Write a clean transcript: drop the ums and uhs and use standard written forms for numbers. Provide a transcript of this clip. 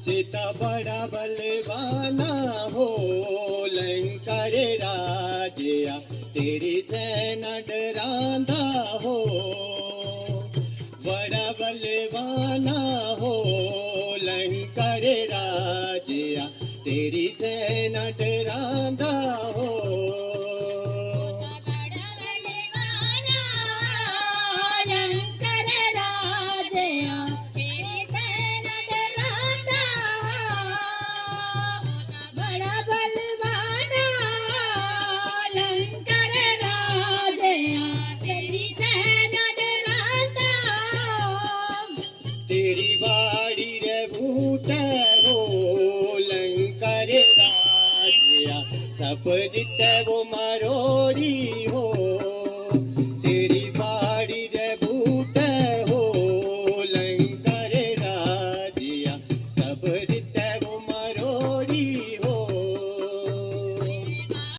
सीता बड़ा बलवाना हो लंकर राजया तेरी सेना डरांदा हो बड़ा बलवाना हो लंकर राजया तेरी सेना डरांदा हो तेरी बाड़ी रे भूत हो लंकर राजया सब जित वो मरोड़ी हो